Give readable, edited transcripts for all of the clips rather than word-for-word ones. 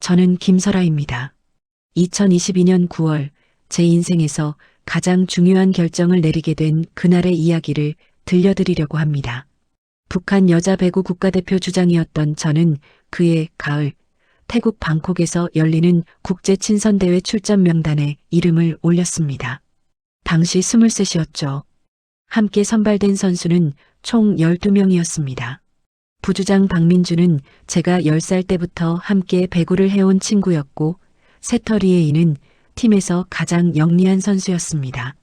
저는 김설아입니다. 2022년 9월 제 인생에서 가장 중요한 결정을 내리게 된 그날의 이야기를 들려드리려고 합니다. 북한 여자 배구 국가대표 주장이었던 저는 그해 가을 태국 방콕에서 열리는 국제 친선대회 출전 명단에 이름을 올렸습니다. 당시 23이었죠. 함께 선발된 선수는 총 12명이었습니다. 부주장 박민주는 제가 10살 때부터 함께 배구를 해온 친구였고 새터리의 이는 팀에서 가장 영리한 선수였습니다.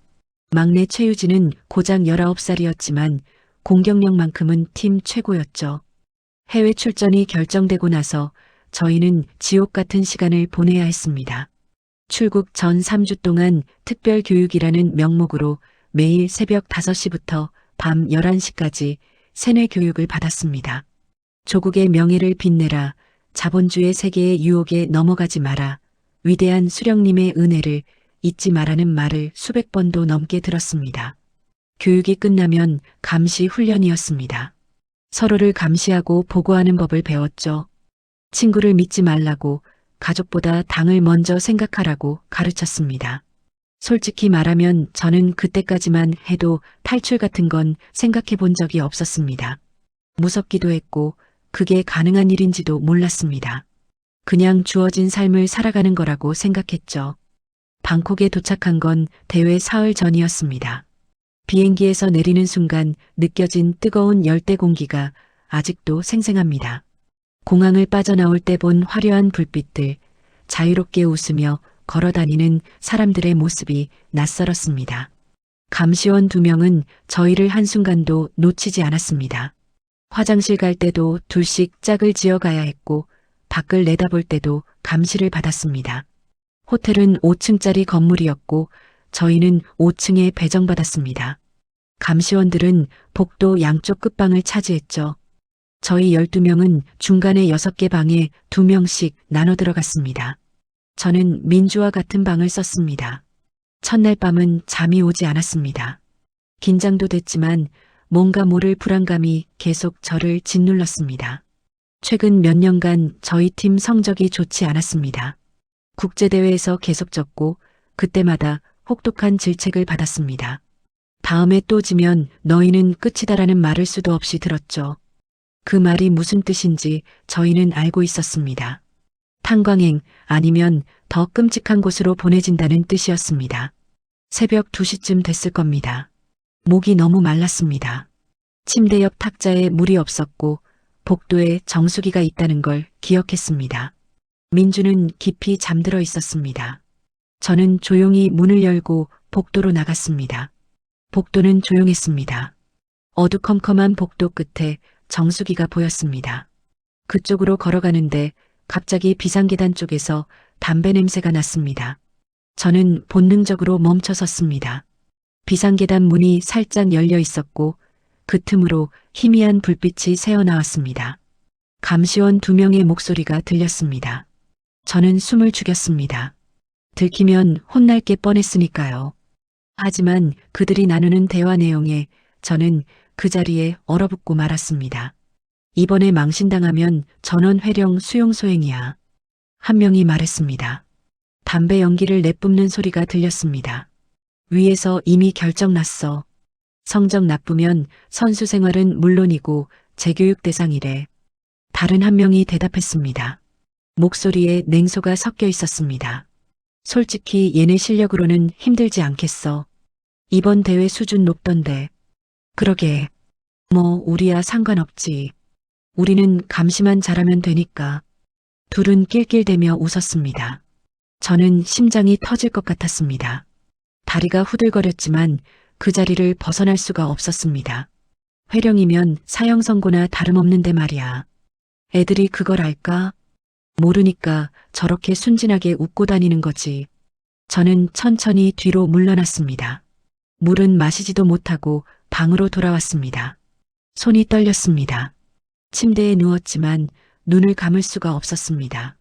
막내 최유진은 고작 19살이었지만 공격력만큼은 팀 최고였죠. 해외 출전이 결정되고 나서 저희는 지옥 같은 시간을 보내야 했습니다. 출국 전 3주 동안 특별 교육이라는 명목으로 매일 새벽 5시부터 밤 11시까지 세뇌 교육을 받았습니다. 조국의 명예를 빛내라, 자본주의 세계의 유혹에 넘어가지 마라, 위대한 수령님의 은혜를 잊지 마라는 말을 수백 번도 넘게 들었습니다. 교육이 끝나면 감시 훈련이었습니다. 서로를 감시하고 보고하는 법을 배웠죠. 친구를 믿지 말라고, 가족보다 당을 먼저 생각하라고 가르쳤습니다. 솔직히 말하면 저는 그때까지만 해도 탈출 같은 건 생각해 본 적이 없었습니다. 무섭기도 했고 그게 가능한 일인지도 몰랐습니다. 그냥 주어진 삶을 살아가는 거라고 생각했죠. 방콕에 도착한 건 대회 사흘 전이었습니다. 비행기에서 내리는 순간 느껴진 뜨거운 열대 공기가 아직도 생생합니다. 공항을 빠져나올 때 본 화려한 불빛들, 자유롭게 웃으며 걸어다니는 사람들의 모습이 낯설었습니다. 감시원 2명은 저희를 한순간도 놓치지 않았습니다. 화장실 갈 때도 둘씩 짝을 지어 가야 했고 밖을 내다볼 때도 감시를 받았습니다. 호텔은 5층짜리 건물이었고 저희는 5층에 배정받았습니다. 감시원들은 복도 양쪽 끝방을 차지했죠. 저희 12명은 중간에 6개 방에 2명씩 나눠 들어갔습니다. 저는 민주와 같은 방을 썼습니다. 첫날 밤은 잠이 오지 않았습니다. 긴장도 됐지만 뭔가 모를 불안감이 계속 저를 짓눌렀습니다. 최근 몇 년간 저희 팀 성적이 좋지 않았습니다. 국제대회에서 계속 졌고 그때마다 혹독한 질책을 받았습니다. 다음에 또 지면 너희는 끝이다라는 말을 수도 없이 들었죠. 그 말이 무슨 뜻인지 저희는 알고 있었습니다. 탄광행 아니면 더 끔찍한 곳으로 보내진다는 뜻이었습니다. 새벽 2시쯤 됐을 겁니다. 목이 너무 말랐습니다. 침대 옆 탁자에 물이 없었고 복도에 정수기가 있다는 걸 기억했습니다. 민주는 깊이 잠들어 있었습니다. 저는 조용히 문을 열고 복도로 나갔습니다. 복도는 조용했습니다. 어두컴컴한 복도 끝에 정수기가 보였습니다. 그쪽으로 걸어가는데 갑자기 비상계단 쪽에서 담배 냄새가 났습니다. 저는 본능적으로 멈춰섰습니다. 비상계단 문이 살짝 열려 있었고 그 틈으로 희미한 불빛이 새어나왔습니다. 감시원 2명의 목소리가 들렸습니다. 저는 숨을 죽였습니다. 들키면 혼날 게 뻔했으니까요. 하지만 그들이 나누는 대화 내용에 저는 그 자리에 얼어붙고 말았습니다. 이번에 망신당하면 전원 회령 수용소행이야. 한 명이 말했습니다. 담배 연기를 내뿜는 소리가 들렸습니다. 위에서 이미 결정났어. 성적 나쁘면 선수 생활은 물론이고 재교육 대상이래. 다른 한 명이 대답했습니다. 목소리에 냉소가 섞여 있었습니다. 솔직히 얘네 실력으로는 힘들지 않겠어. 이번 대회 수준 높던데. 그러게. 뭐 우리야 상관없지. 우리는 감시만 잘하면 되니까. 둘은 낄낄대며 웃었습니다. 저는 심장이 터질 것 같았습니다. 다리가 후들거렸지만 그 자리를 벗어날 수가 없었습니다. 회령이면 사형 선고나 다름없는데 말이야. 애들이 그걸 알까? 모르니까 저렇게 순진하게 웃고 다니는 거지. 저는 천천히 뒤로 물러났습니다. 물은 마시지도 못하고 방으로 돌아왔습니다. 손이 떨렸습니다. 침대에 누웠지만 눈을 감을 수가 없었습니다.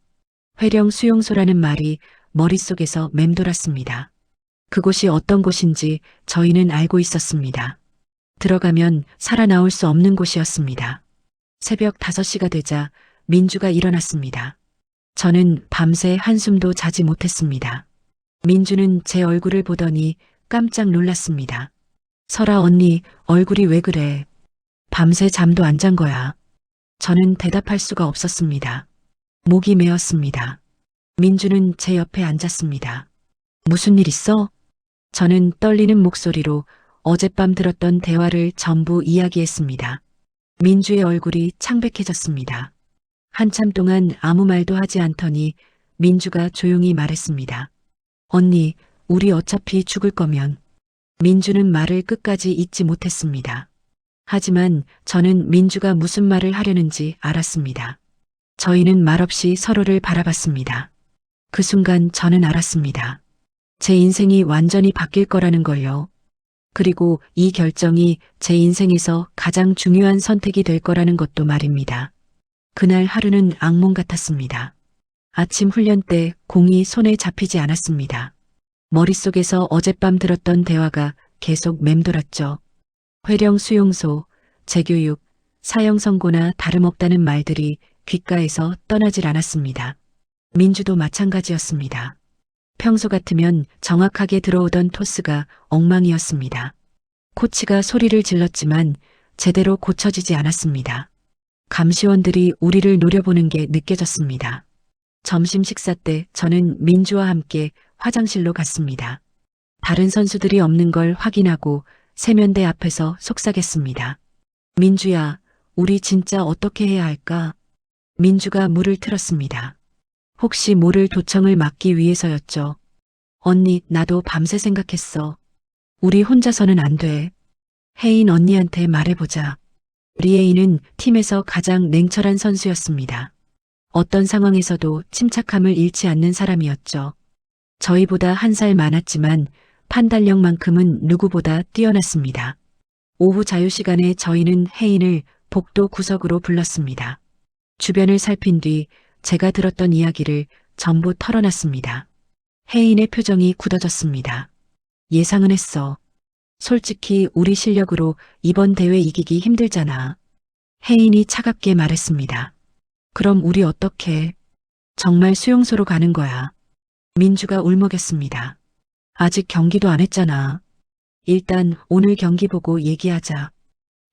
회령 수용소라는 말이 머릿속에서 맴돌았습니다. 그곳이 어떤 곳인지 저희는 알고 있었습니다. 들어가면 살아나올 수 없는 곳이었습니다. 새벽 5시가 되자 민주가 일어났습니다. 저는 밤새 한숨도 자지 못했습니다. 민주는 제 얼굴을 보더니 깜짝 놀랐습니다. 설아 언니, 얼굴이 왜 그래? 밤새 잠도 안 잔 거야. 저는 대답할 수가 없었습니다. 목이 메었습니다. 민주는 제 옆에 앉았습니다. 무슨 일 있어? 저는 떨리는 목소리로 어젯밤 들었던 대화를 전부 이야기했습니다. 민주의 얼굴이 창백해졌습니다. 한참 동안 아무 말도 하지 않더니 민주가 조용히 말했습니다. 언니, 우리 어차피 죽을 거면. 민주는 말을 끝까지 잇지 못했습니다. 하지만 저는 민주가 무슨 말을 하려는지 알았습니다. 저희는 말없이 서로를 바라봤습니다. 그 순간 저는 알았습니다. 제 인생이 완전히 바뀔 거라는 걸요. 그리고 이 결정이 제 인생에서 가장 중요한 선택이 될 거라는 것도 말입니다. 그날 하루는 악몽 같았습니다. 아침 훈련 때 공이 손에 잡히지 않았습니다. 머릿속에서 어젯밤 들었던 대화가 계속 맴돌았죠. 회령 수용소, 재교육, 사형 선고나 다름없다는 말들이 귓가에서 떠나질 않았습니다. 민주도 마찬가지였습니다. 평소 같으면 정확하게 들어오던 토스가 엉망이었습니다. 코치가 소리를 질렀지만 제대로 고쳐지지 않았습니다. 감시원들이 우리를 노려보는 게 느껴졌습니다. 점심 식사 때 저는 민주와 함께 화장실로 갔습니다. 다른 선수들이 없는 걸 확인하고 세면대 앞에서 속삭였습니다. 민주야, 우리 진짜 어떻게 해야 할까? 민주가 물을 틀었습니다. 혹시 모를 도청을 막기 위해서였죠. 언니, 나도 밤새 생각했어. 우리 혼자서는 안 돼. 혜인 언니한테 말해보자. 리에이는 팀에서 가장 냉철한 선수였습니다. 어떤 상황에서도 침착함을 잃지 않는 사람이었죠. 저희보다 한 살 많았지만 판단력만큼은 누구보다 뛰어났습니다. 오후 자유시간에 저희는 혜인을 복도 구석으로 불렀습니다. 주변을 살핀 뒤 제가 들었던 이야기를 전부 털어놨습니다. 혜인의 표정이 굳어졌습니다. 예상은 했어. 솔직히 우리 실력으로 이번 대회 이기기 힘들잖아. 혜인이 차갑게 말했습니다. 그럼 우리 어떻게? 정말 수용소로 가는 거야. 민주가 울먹였습니다. 아직 경기도 안 했잖아. 일단 오늘 경기 보고 얘기하자.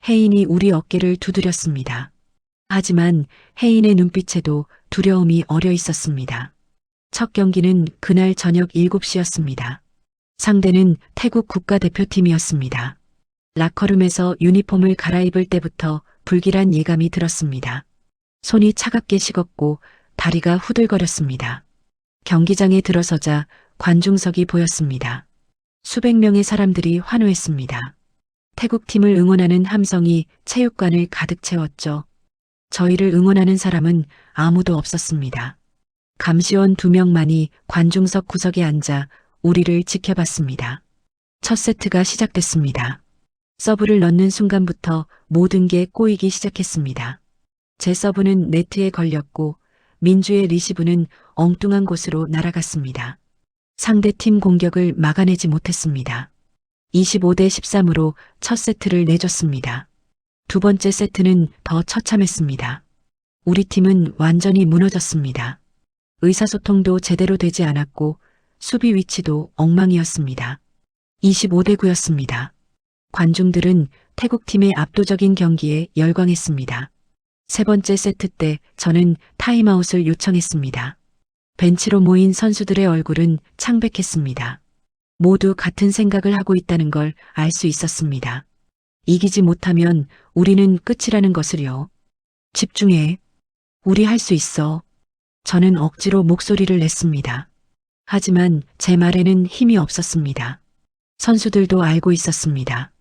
혜인이 우리 어깨를 두드렸습니다. 하지만 혜인의 눈빛에도 두려움이 어려 있었습니다. 첫 경기는 그날 저녁 7시였습니다. 상대는 태국 국가대표팀이었습니다. 라커룸에서 유니폼을 갈아입을 때부터 불길한 예감이 들었습니다. 손이 차갑게 식었고 다리가 후들거렸습니다. 경기장에 들어서자 관중석이 보였습니다. 수백 명의 사람들이 환호했습니다. 태국팀을 응원하는 함성이 체육관을 가득 채웠죠. 저희를 응원하는 사람은 아무도 없었습니다. 감시원 2명만이 관중석 구석에 앉아 우리를 지켜봤습니다. 첫 세트가 시작됐습니다. 서브를 넣는 순간부터 모든 게 꼬이기 시작했습니다. 제 서브는 네트에 걸렸고 민주의 리시브는 엉뚱한 곳으로 날아갔습니다. 상대팀 공격을 막아내지 못했습니다. 25대 13으로 첫 세트를 내줬습니다. 두 번째 세트는 더 처참했습니다. 우리 팀은 완전히 무너졌습니다. 의사소통도 제대로 되지 않았고 수비 위치도 엉망이었습니다. 25대 9였습니다. 관중들은 태국팀의 압도적인 경기에 열광했습니다. 세 번째 세트 때 저는 타임아웃을 요청했습니다. 벤치로 모인 선수들의 얼굴은 창백했습니다. 모두 같은 생각을 하고 있다는 걸 알 수 있었습니다. 이기지 못하면 우리는 끝이라는 것을요. 집중해. 우리 할 수 있어. 저는 억지로 목소리를 냈습니다. 하지만 제 말에는 힘이 없었습니다. 선수들도 알고 있었습니다.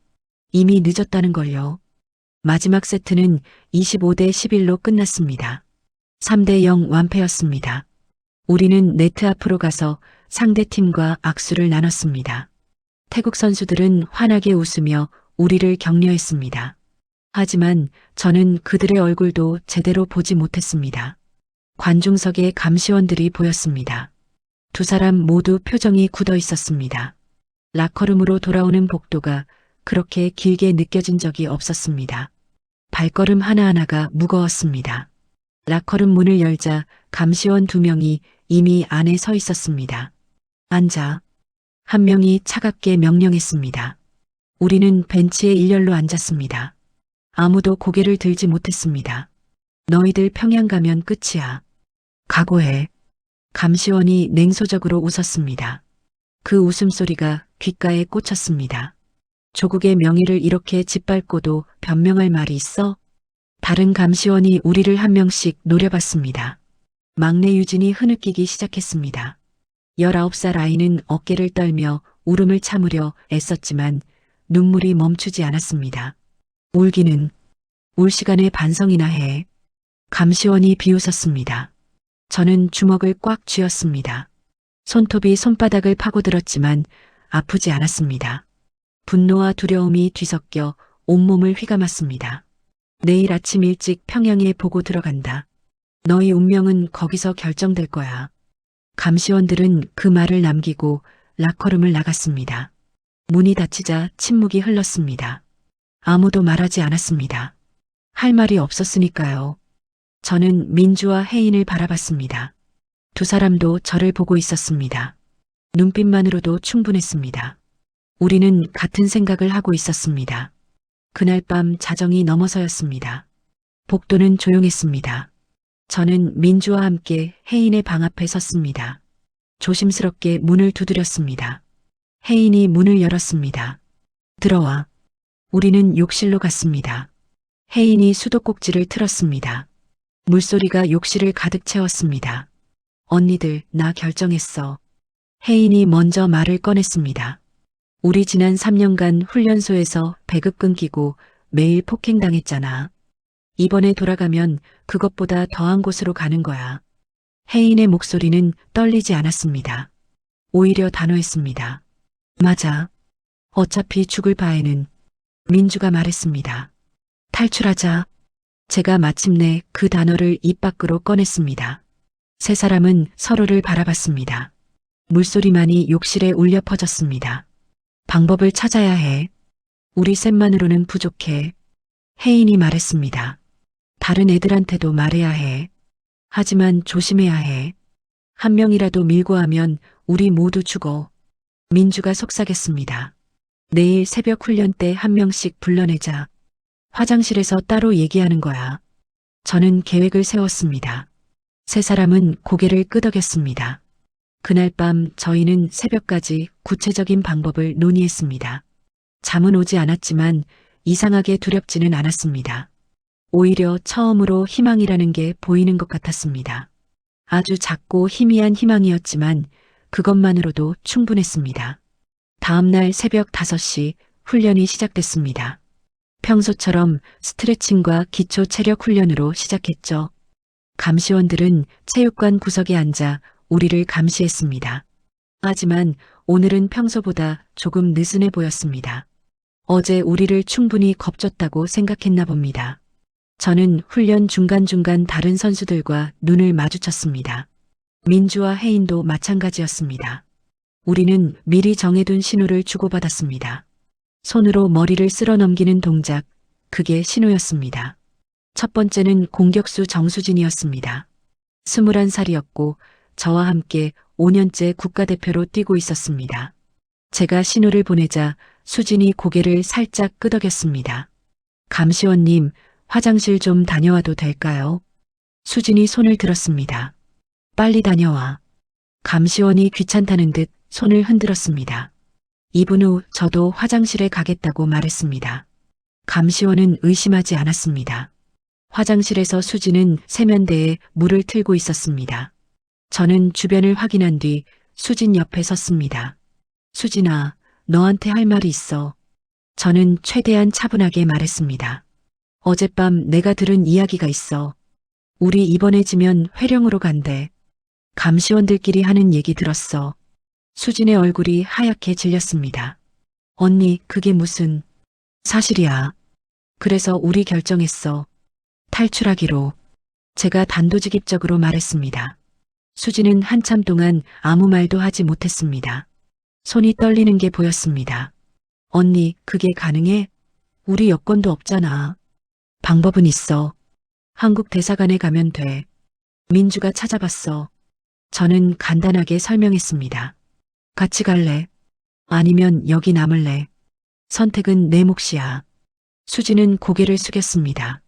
이미 늦었다는 걸요. 마지막 세트는 25대 11로 끝났습니다. 3대 0 완패였습니다. 우리는 네트 앞으로 가서 상대팀과 악수를 나눴습니다. 태국 선수들은 환하게 웃으며 우리를 격려했습니다. 하지만 저는 그들의 얼굴도 제대로 보지 못했습니다. 관중석에 감시원들이 보였습니다. 두 사람 모두 표정이 굳어 있었습니다. 라커룸으로 돌아오는 복도가 그렇게 길게 느껴진 적이 없었습니다. 발걸음 하나하나가 무거웠습니다. 라커룸 문을 열자 감시원 2명이 이미 안에 서 있었습니다. 앉아. 한 명이 차갑게 명령했습니다. 우리는 벤치에 일렬로 앉았습니다. 아무도 고개를 들지 못했습니다. 너희들 평양 가면 끝이야. 각오해. 감시원이 냉소적으로 웃었습니다. 그 웃음소리가 귓가에 꽂혔습니다. 조국의 명예를 이렇게 짓밟고도 변명할 말이 있어? 다른 감시원이 우리를 한 명씩 노려봤습니다. 막내 유진이 흐느끼기 시작했습니다. 19살 아이는 어깨를 떨며 울음을 참으려 애썼지만 눈물이 멈추지 않았습니다. 울기는 울 시간에 반성이나 해. 감시원이 비웃었습니다. 저는 주먹을 꽉 쥐었습니다. 손톱이 손바닥을 파고들었지만 아프지 않았습니다. 분노와 두려움이 뒤섞여 온몸을 휘감았습니다. 내일 아침 일찍 평양에 보고 들어간다. 너희 운명은 거기서 결정될 거야. 감시원들은 그 말을 남기고 라커룸을 나갔습니다. 문이 닫히자 침묵이 흘렀습니다. 아무도 말하지 않았습니다. 할 말이 없었으니까요. 저는 민주와 혜인을 바라봤습니다. 두 사람도 저를 보고 있었습니다. 눈빛만으로도 충분했습니다. 우리는 같은 생각을 하고 있었습니다. 그날 밤 자정이 넘어서였습니다. 복도는 조용했습니다. 저는 민주와 함께 혜인의 방 앞에 섰습니다. 조심스럽게 문을 두드렸습니다. 혜인이 문을 열었습니다. 들어와. 우리는 욕실로 갔습니다. 혜인이 수도꼭지를 틀었습니다. 물소리가 욕실을 가득 채웠습니다. 언니들, 나 결정했어. 혜인이 먼저 말을 꺼냈습니다. 우리 지난 3년간 훈련소에서 배급 끊기고 매일 폭행당했잖아. 이번에 돌아가면 그것보다 더한 곳으로 가는 거야. 혜인의 목소리는 떨리지 않았습니다. 오히려 단호했습니다. 맞아. 어차피 죽을 바에는. 민주가 말했습니다. 탈출하자. 제가 마침내 그 단어를 입 밖으로 꺼냈습니다. 세 사람은 서로를 바라봤습니다. 물소리만이 욕실에 울려 퍼졌습니다. 방법을 찾아야 해. 우리 셋만으로는 부족해. 혜인이 말했습니다. 다른 애들한테도 말해야 해. 하지만 조심해야 해. 한 명이라도 밀고 하면 우리 모두 죽어. 민주가 속삭였습니다. 내일 새벽 훈련 때 한 명씩 불러내자. 화장실에서 따로 얘기하는 거야. 저는 계획을 세웠습니다. 세 사람은 고개를 끄덕였습니다. 그날 밤 저희는 새벽까지 구체적인 방법을 논의했습니다. 잠은 오지 않았지만 이상하게 두렵지는 않았습니다. 오히려 처음으로 희망이라는 게 보이는 것 같았습니다. 아주 작고 희미한 희망이었지만 그것만으로도 충분했습니다. 다음 날 새벽 5시 훈련이 시작됐습니다. 평소처럼 스트레칭과 기초 체력 훈련으로 시작했죠. 감시원들은 체육관 구석에 앉아 우리를 감시했습니다. 하지만 오늘은 평소보다 조금 느슨해 보였습니다. 어제 우리를 충분히 겁줬다고 생각했나 봅니다. 저는 훈련 중간중간 다른 선수들과 눈을 마주쳤습니다. 민주와 혜인도 마찬가지였습니다. 우리는 미리 정해둔 신호를 주고받았습니다. 손으로 머리를 쓸어 넘기는 동작, 그게 신호였습니다. 첫 번째는 공격수 정수진이었습니다. 21살이었고 저와 함께 5년째 국가대표로 뛰고 있었습니다. 제가 신호를 보내자 수진이 고개를 살짝 끄덕였습니다. 감시원님, 화장실 좀 다녀와도 될까요? 수진이 손을 들었습니다. 빨리 다녀와. 감시원이 귀찮다는 듯 손을 흔들었습니다. 2분 후 저도 화장실에 가겠다고 말했습니다. 감시원은 의심하지 않았습니다. 화장실에서 수진은 세면대에 물을 틀고 있었습니다. 저는 주변을 확인한 뒤 수진 옆에 섰습니다. 수진아, 너한테 할 말이 있어. 저는 최대한 차분하게 말했습니다. 어젯밤 내가 들은 이야기가 있어. 우리 이번에 지면 회령으로 간대. 감시원들끼리 하는 얘기 들었어. 수진의 얼굴이 하얗게 질렸습니다. 언니, 그게 무슨... 사실이야. 그래서 우리 결정했어. 탈출하기로. 제가 단도직입적으로 말했습니다. 수진은 한참 동안 아무 말도 하지 못했습니다. 손이 떨리는 게 보였습니다. 언니, 그게 가능해? 우리 여권도 없잖아. 방법은 있어. 한국 대사관에 가면 돼. 민주가 찾아봤어. 저는 간단하게 설명했습니다. 같이 갈래? 아니면 여기 남을래? 선택은 내 몫이야. 수진은 고개를 숙였습니다.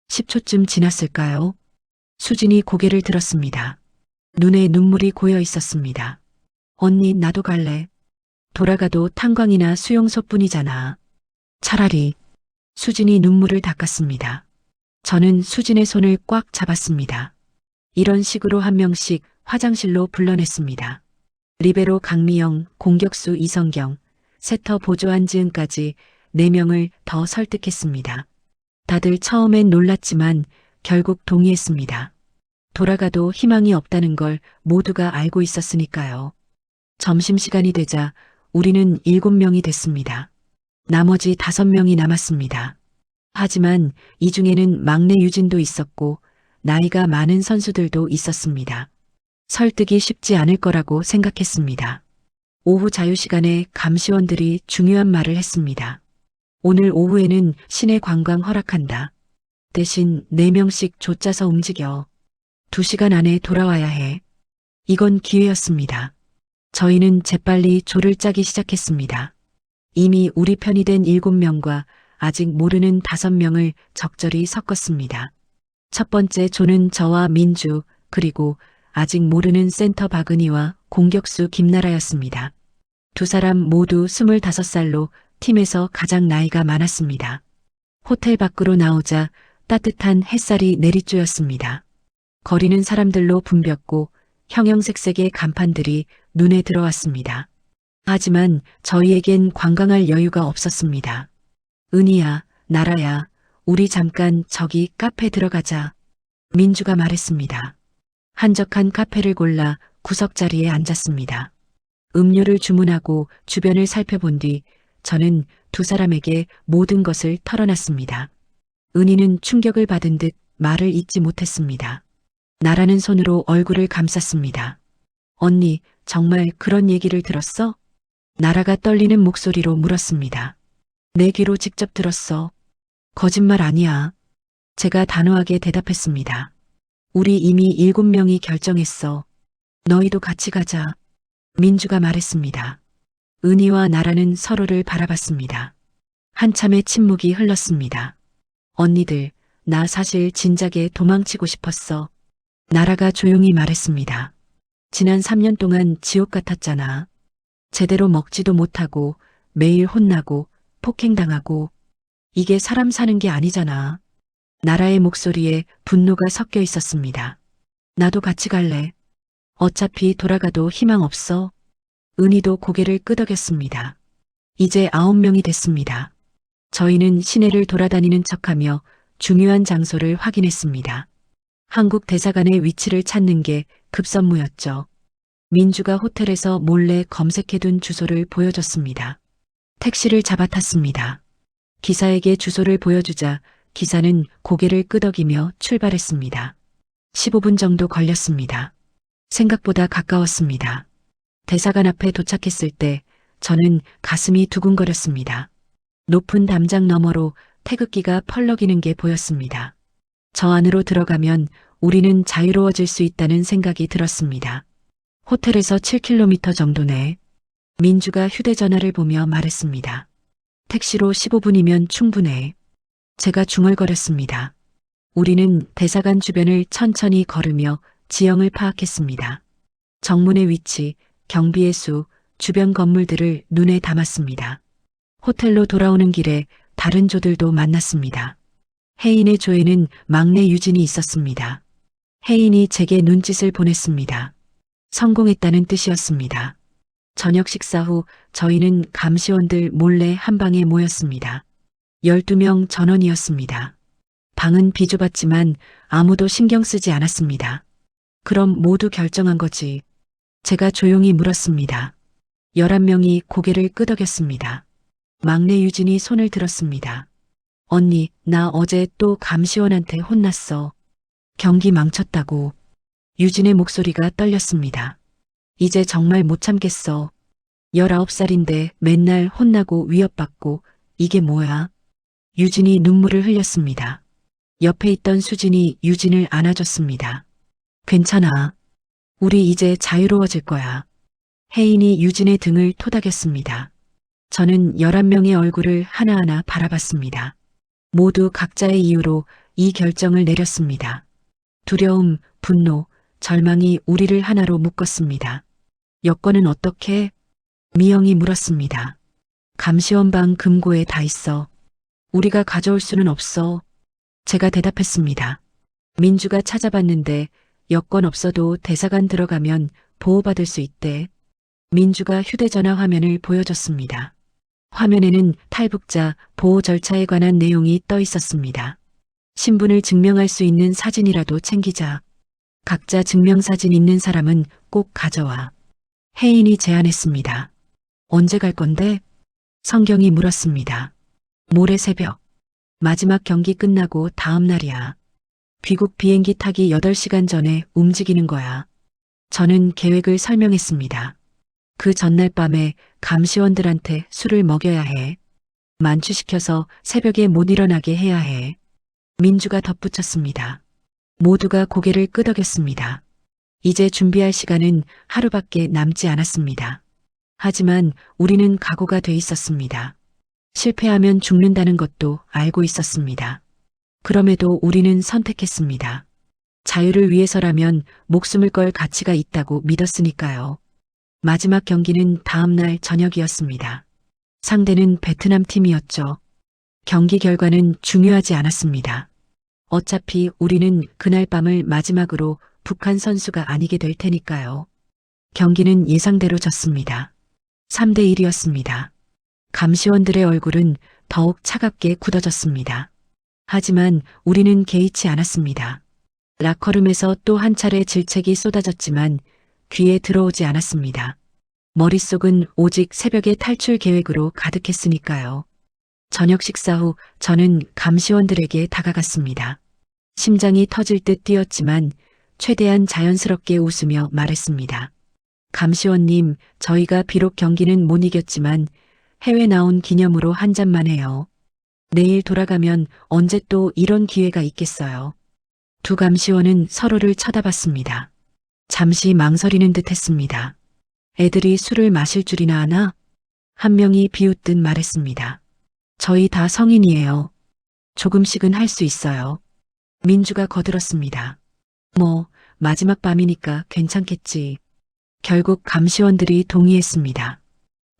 10초쯤 지났을까요? 수진이 고개를 들었습니다. 눈에 눈물이 고여 있었습니다. 언니, 나도 갈래. 돌아가도 탄광이나 수용소뿐이잖아. 차라리. 수진이 눈물을 닦았습니다. 저는 수진의 손을 꽉 잡았습니다. 이런 식으로 한 명씩 화장실로 불러냈습니다. 리베로 강미영, 공격수 이성경, 세터 보조 한지은까지 4명을 더 설득했습니다. 다들 처음엔 놀랐지만 결국 동의했습니다. 돌아가도 희망이 없다는 걸 모두가 알고 있었으니까요. 점심시간이 되자 우리는 7명이 됐습니다. 나머지 5명이 남았습니다. 하지만 이 중에는 막내 유진도 있었고 나이가 많은 선수들도 있었습니다. 설득이 쉽지 않을 거라고 생각했습니다. 오후 자유시간에 감시원들이 중요한 말을 했습니다. 오늘 오후에는 시내 관광 허락한다. 대신 4명씩 조 짜서 움직여. 2시간 안에 돌아와야 해. 이건 기회였습니다. 저희는 재빨리 조를 짜기 시작했습니다. 이미 우리 편이 된 7명과 아직 모르는 5명을 적절히 섞었습니다. 첫 번째 조는 저와 민주, 그리고 아직 모르는 센터 박은희와 공격수 김나라였습니다. 2사람 모두 25살로 팀에서 가장 나이가 많았습니다. 호텔 밖으로 나오자 따뜻한 햇살이 내리쬐었습니다. 거리는 사람들로 붐볐고 형형색색의 간판들이 눈에 들어왔습니다. 하지만 저희에겐 관광할 여유가 없었습니다. 은희야, 나라야, 우리 잠깐 저기 카페 들어가자. 민주가 말했습니다. 한적한 카페를 골라 구석자리에 앉았습니다. 음료를 주문하고 주변을 살펴본 뒤 저는 2사람에게 모든 것을 털어놨습니다. 은희는 충격을 받은 듯 말을 잇지 못했습니다. 나라는 손으로 얼굴을 감쌌습니다. 언니, 정말 그런 얘기를 들었어? 나라가 떨리는 목소리로 물었습니다. 내 귀로 직접 들었어. 거짓말 아니야. 제가 단호하게 대답했습니다. 우리 이미 7명이 결정했어. 너희도 같이 가자. 민주가 말했습니다. 은희와 나라는 서로를 바라봤습니다. 한참의 침묵이 흘렀습니다. 언니들, 나 사실 진작에 도망치고 싶었어. 나라가 조용히 말했습니다. 지난 3년 동안 지옥 같았잖아. 제대로 먹지도 못하고 매일 혼나고 폭행당하고 이게 사람 사는 게 아니잖아. 나라의 목소리에 분노가 섞여 있었습니다. 나도 같이 갈래. 어차피 돌아가도 희망 없어. 은희도 고개를 끄덕였습니다. 이제 9명이 됐습니다. 저희는 시내를 돌아다니는 척하며 중요한 장소를 확인했습니다. 한국 대사관의 위치를 찾는 게 급선무였죠. 민주가 호텔에서 몰래 검색해둔 주소를 보여줬습니다. 택시를 잡아탔습니다. 기사에게 주소를 보여주자 기사는 고개를 끄덕이며 출발했습니다. 15분 정도 걸렸습니다. 생각보다 가까웠습니다. 대사관 앞에 도착했을 때 저는 가슴이 두근거렸습니다. 높은 담장 너머로 태극기가 펄럭이는 게 보였습니다. 저 안으로 들어가면 우리는 자유로워질 수 있다는 생각이 들었습니다. 호텔에서 7km 정도네. 민주가 휴대전화를 보며 말했습니다. 택시로 15분이면 충분해. 제가 중얼거렸습니다. 우리는 대사관 주변을 천천히 걸으며 지형을 파악했습니다. 정문의 위치, 경비의 수, 주변 건물들을 눈에 담았습니다. 호텔로 돌아오는 길에 다른 조들도 만났습니다. 혜인의 조에는 막내 유진이 있었습니다. 혜인이 제게 눈짓을 보냈습니다. 성공했다는 뜻이었습니다. 저녁 식사 후 저희는 감시원들 몰래 한 방에 모였습니다. 12명 전원이었습니다. 방은 비좁았지만 아무도 신경 쓰지 않았습니다. 그럼 모두 결정한 거지. 제가 조용히 물었습니다. 11명이 고개를 끄덕였습니다. 막내 유진이 손을 들었습니다. 언니, 나 어제 또 감시원한테 혼났어. 경기 망쳤다고. 유진의 목소리가 떨렸습니다. 이제 정말 못 참겠어. 19살인데 맨날 혼나고 위협받고 이게 뭐야? 유진이 눈물을 흘렸습니다. 옆에 있던 수진이 유진을 안아줬습니다. 괜찮아. 우리 이제 자유로워질 거야. 혜인이 유진의 등을 토닥였습니다. 저는 11명의 얼굴을 하나하나 바라봤습니다. 모두 각자의 이유로 이 결정을 내렸습니다. 두려움, 분노, 절망이 우리를 하나로 묶었습니다. 여권은 어떻게? 미영이 물었습니다. 감시원 방 금고에 다 있어. 우리가 가져올 수는 없어. 제가 대답했습니다. 민주가 찾아봤는데 여권 없어도 대사관 들어가면 보호받을 수 있대. 민주가 휴대전화 화면을 보여줬습니다. 화면에는 탈북자 보호 절차에 관한 내용이 떠 있었습니다. 신분을 증명할 수 있는 사진이라도 챙기자. 각자 증명사진 있는 사람은 꼭 가져와. 혜인이 제안했습니다. 언제 갈 건데? 성경이 물었습니다. 모레 새벽. 마지막 경기 끝나고 다음 날이야. 귀국 비행기 타기 8시간 전에 움직이는 거야. 저는 계획을 설명했습니다. 그 전날 밤에 감시원들한테 술을 먹여야 해. 만취시켜서 새벽에 못 일어나게 해야 해. 민주가 덧붙였습니다. 모두가 고개를 끄덕였습니다. 이제 준비할 시간은 하루밖에 남지 않았습니다. 하지만 우리는 각오가 돼 있었습니다. 실패하면 죽는다는 것도 알고 있었습니다. 그럼에도 우리는 선택했습니다. 자유를 위해서라면 목숨을 걸 가치가 있다고 믿었으니까요. 마지막 경기는 다음 날 저녁이었습니다. 상대는 베트남 팀이었죠. 경기 결과는 중요하지 않았습니다. 어차피 우리는 그날 밤을 마지막으로 북한 선수가 아니게 될 테니까요. 경기는 예상대로 졌습니다. 3대 1이었습니다. 감시원들의 얼굴은 더욱 차갑게 굳어졌습니다. 하지만 우리는 개의치 않았습니다. 라커룸에서 또 한 차례 질책이 쏟아졌지만 귀에 들어오지 않았습니다. 머릿속은 오직 새벽의 탈출 계획으로 가득했으니까요. 저녁 식사 후 저는 감시원들에게 다가갔습니다. 심장이 터질 듯 뛰었지만 최대한 자연스럽게 웃으며 말했습니다. 감시원님, 저희가 비록 경기는 못 이겼지만 해외 나온 기념으로 한 잔만 해요. 내일 돌아가면 언제 또 이런 기회가 있겠어요. 두 감시원은 서로를 쳐다봤습니다. 잠시 망설이는 듯 했습니다. 애들이 술을 마실 줄이나 아나? 한 명이 비웃듯 말했습니다. 저희 다 성인이에요. 조금씩은 할 수 있어요. 민주가 거들었습니다. 마지막 밤이니까 괜찮겠지. 결국 감시원들이 동의했습니다.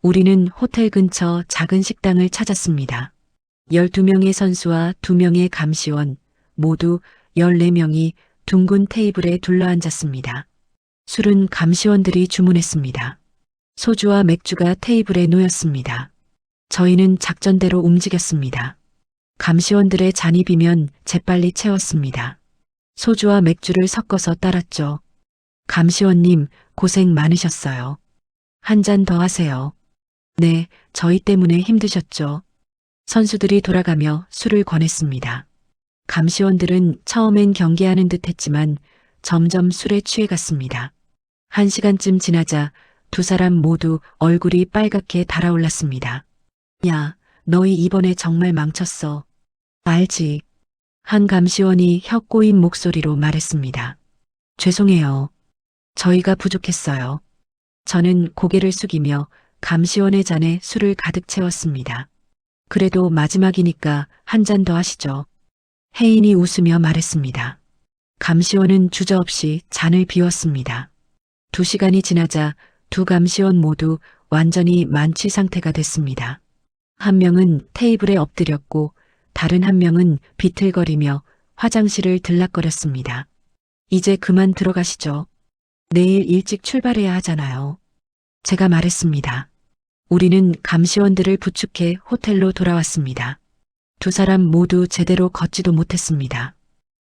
우리는 호텔 근처 작은 식당을 찾았습니다. 12명의 선수와 2명의 감시원, 모두 14명이 둥근 테이블에 둘러앉았습니다. 술은 감시원들이 주문했습니다. 소주와 맥주가 테이블에 놓였습니다. 저희는 작전대로 움직였습니다. 감시원들의 잔이 비면 재빨리 채웠습니다. 소주와 맥주를 섞어서 따랐죠. 감시원님, 고생 많으셨어요. 한 잔 더 하세요. 네, 저희 때문에 힘드셨죠. 선수들이 돌아가며 술을 권했습니다. 감시원들은 처음엔 경계하는 듯 했지만 점점 술에 취해갔습니다. 1시간쯤 지나자 두 사람 모두 얼굴이 빨갛게 달아올랐습니다. 야, 너희 이번에 정말 망쳤어. 알지? 한 감시원이 혀 꼬인 목소리로 말했습니다. 죄송해요. 저희가 부족했어요. 저는 고개를 숙이며 감시원의 잔에 술을 가득 채웠습니다. 그래도 마지막이니까 한 잔 더 하시죠. 혜인이 웃으며 말했습니다. 감시원은 주저없이 잔을 비웠습니다. 2시간이 지나자 두 감시원 모두 완전히 만취 상태가 됐습니다. 한 명은 테이블에 엎드렸고 다른 한 명은 비틀거리며 화장실을 들락거렸습니다. 이제 그만 들어가시죠. 내일 일찍 출발해야 하잖아요. 제가 말했습니다. 우리는 감시원들을 부축해 호텔로 돌아왔습니다. 두 사람 모두 제대로 걷지도 못했습니다.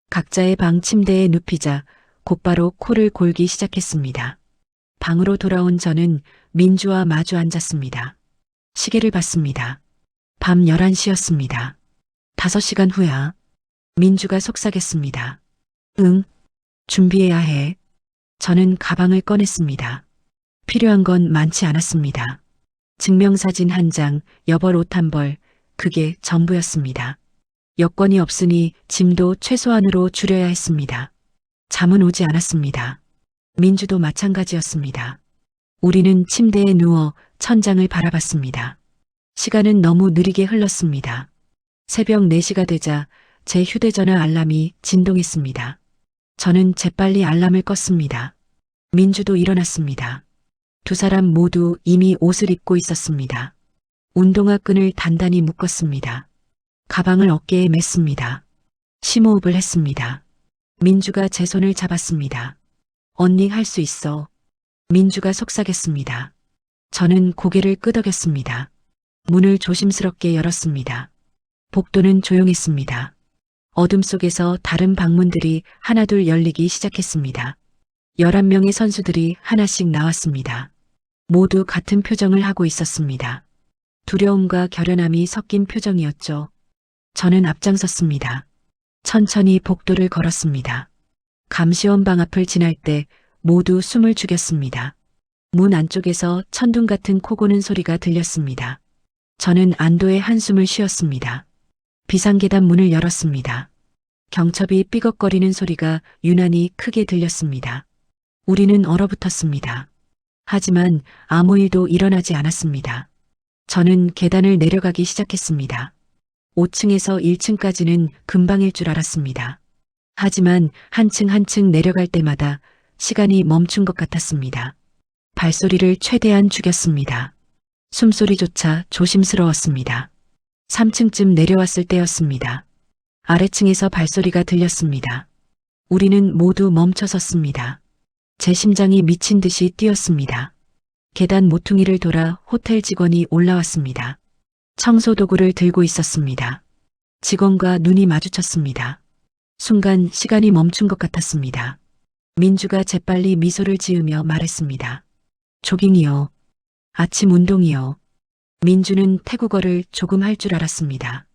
각자의 방 침대에 눕히자 곧바로 코를 골기 시작했습니다. 방으로 돌아온 저는 민주와 마주 앉았습니다. 시계를 봤습니다. 밤 11시였습니다. 5시간 후야. 민주가 속삭였습니다. 응, 준비해야 해. 저는 가방을 꺼냈습니다. 필요한 건 많지 않았습니다. 증명사진 한 장, 여벌 옷 한 벌, 그게 전부였습니다. 여권이 없으니 짐도 최소한으로 줄여야 했습니다. 잠은 오지 않았습니다. 민주도 마찬가지였습니다. 우리는 침대에 누워 천장을 바라봤습니다. 시간은 너무 느리게 흘렀습니다. 새벽 4시가 되자 제 휴대전화 알람이 진동했습니다. 저는 재빨리 알람을 껐습니다. 민주도 일어났습니다. 두 사람 모두 이미 옷을 입고 있었습니다. 운동화 끈을 단단히 묶었습니다. 가방을 어깨에 맸습니다. 심호흡을 했습니다. 민주가 제 손을 잡았습니다. 언니 할 수 있어. 민주가 속삭였습니다. 저는 고개를 끄덕였습니다. 문을 조심스럽게 열었습니다. 복도는 조용했습니다. 어둠 속에서 다른 방문들이 하나둘 열리기 시작했습니다. 11명의 선수들이 하나씩 나왔습니다. 모두 같은 표정을 하고 있었습니다. 두려움과 결연함이 섞인 표정이었죠. 저는 앞장섰습니다. 천천히 복도를 걸었습니다. 감시원 방 앞을 지날 때 모두 숨을 죽였습니다. 문 안쪽에서 천둥 같은 코 고는 소리가 들렸습니다. 저는 안도의 한숨을 쉬었습니다. 비상계단 문을 열었습니다. 경첩이 삐걱거리는 소리가 유난히 크게 들렸습니다. 우리는 얼어붙었습니다. 하지만 아무 일도 일어나지 않았습니다. 저는 계단을 내려가기 시작했습니다. 5층에서 1층까지는 금방일 줄 알았습니다. 하지만 한층 한층 내려갈 때마다 시간이 멈춘 것 같았습니다. 발소리를 최대한 죽였습니다. 숨소리조차 조심스러웠습니다. 3층쯤 내려왔을 때였습니다. 아래층에서 발소리가 들렸습니다. 우리는 모두 멈춰 섰습니다. 제 심장이 미친 듯이 뛰었습니다. 계단 모퉁이를 돌아 호텔 직원이 올라왔습니다. 청소 도구를 들고 있었습니다. 직원과 눈이 마주쳤습니다. 순간 시간이 멈춘 것 같았습니다. 민주가 재빨리 미소를 지으며 말했습니다. 조깅이요. 아침 운동이요. 민주는 태국어를 조금 할 줄 알았습니다.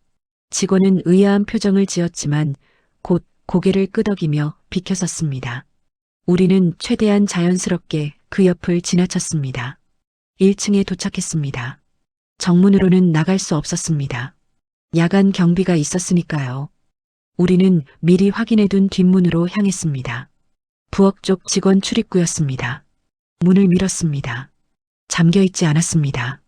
직원은 의아한 표정을 지었지만 곧 고개를 끄덕이며 비켜섰습니다. 우리는 최대한 자연스럽게 그 옆을 지나쳤습니다. 1층에 도착했습니다. 정문으로는 나갈 수 없었습니다. 야간 경비가 있었으니까요. 우리는 미리 확인해둔 뒷문으로 향했습니다. 부엌 쪽 직원 출입구였습니다. 문을 밀었습니다. 잠겨있지 않았습니다.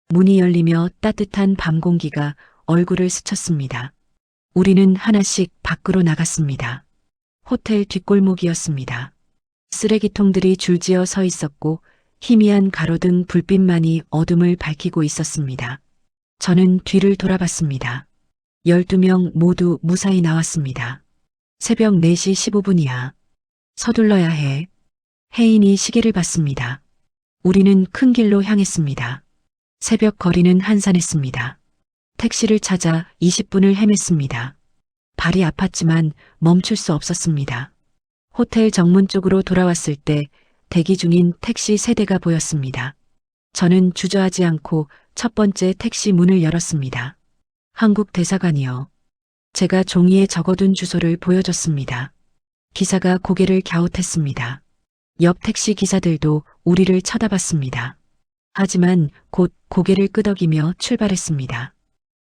문이 열리며 따뜻한 밤 공기가 얼굴을 스쳤습니다. 우리는 하나씩 밖으로 나갔습니다. 호텔 뒷골목이었습니다. 쓰레기통들이 줄지어 서 있었고 희미한 가로등 불빛만이 어둠을 밝히고 있었습니다. 저는 뒤를 돌아봤습니다. 12명 모두 무사히 나왔습니다. 새벽 4시 15분이야. 서둘러야 해. 혜인이 시계를 봤습니다. 우리는 큰 길로 향했습니다. 새벽 거리는 한산했습니다. 택시를 찾아 20분을 헤맸습니다. 발이 아팠지만 멈출 수 없었습니다. 호텔 정문 쪽으로 돌아왔을 때 대기 중인 택시 3대가 보였습니다. 저는 주저하지 않고 첫 번째 택시 문을 열었습니다. 한국 대사관이요. 제가 종이에 적어둔 주소를 보여줬습니다. 기사가 고개를 갸웃했습니다. 옆 택시 기사들도 우리를 쳐다봤습니다. 하지만 곧 고개를 끄덕이며 출발했습니다.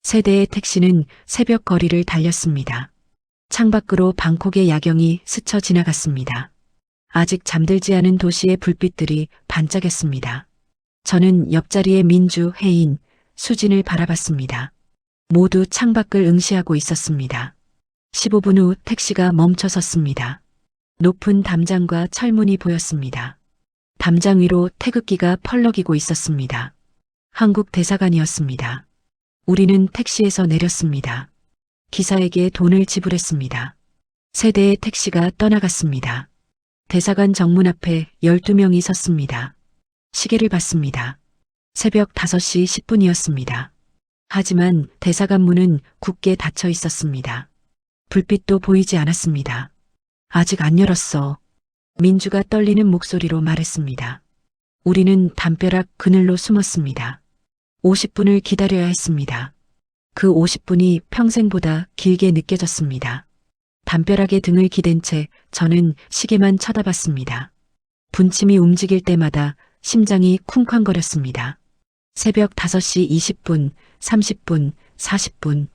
3대의 택시는 새벽 거리를 달렸습니다. 창밖으로 방콕의 야경이 스쳐 지나갔습니다. 아직 잠들지 않은 도시의 불빛들이 반짝였습니다. 저는 옆자리의 민주, 혜인, 수진을 바라봤습니다. 모두 창밖을 응시하고 있었습니다. 15분 후 택시가 멈춰 섰습니다. 높은 담장과 철문이 보였습니다. 담장 위로 태극기가 펄럭이고 있었습니다. 한국 대사관이었습니다. 우리는 택시에서 내렸습니다. 기사에게 돈을 지불했습니다. 3대의 택시가 떠나갔습니다. 대사관 정문 앞에 12명이 섰습니다. 시계를 봤습니다. 새벽 5시 10분이었습니다. 하지만 대사관 문은 굳게 닫혀 있었습니다. 불빛도 보이지 않았습니다. 아직 안 열었어. 민주가 떨리는 목소리로 말했습니다. 우리는 담벼락 그늘로 숨었습니다. 50분을 기다려야 했습니다. 그 50분이 평생보다 길게 느껴졌습니다. 담벼락에 등을 기댄 채 저는 시계만 쳐다봤습니다. 분침이 움직일 때마다 심장이 쿵쾅거렸습니다. 새벽 5시 20분, 30분, 40분.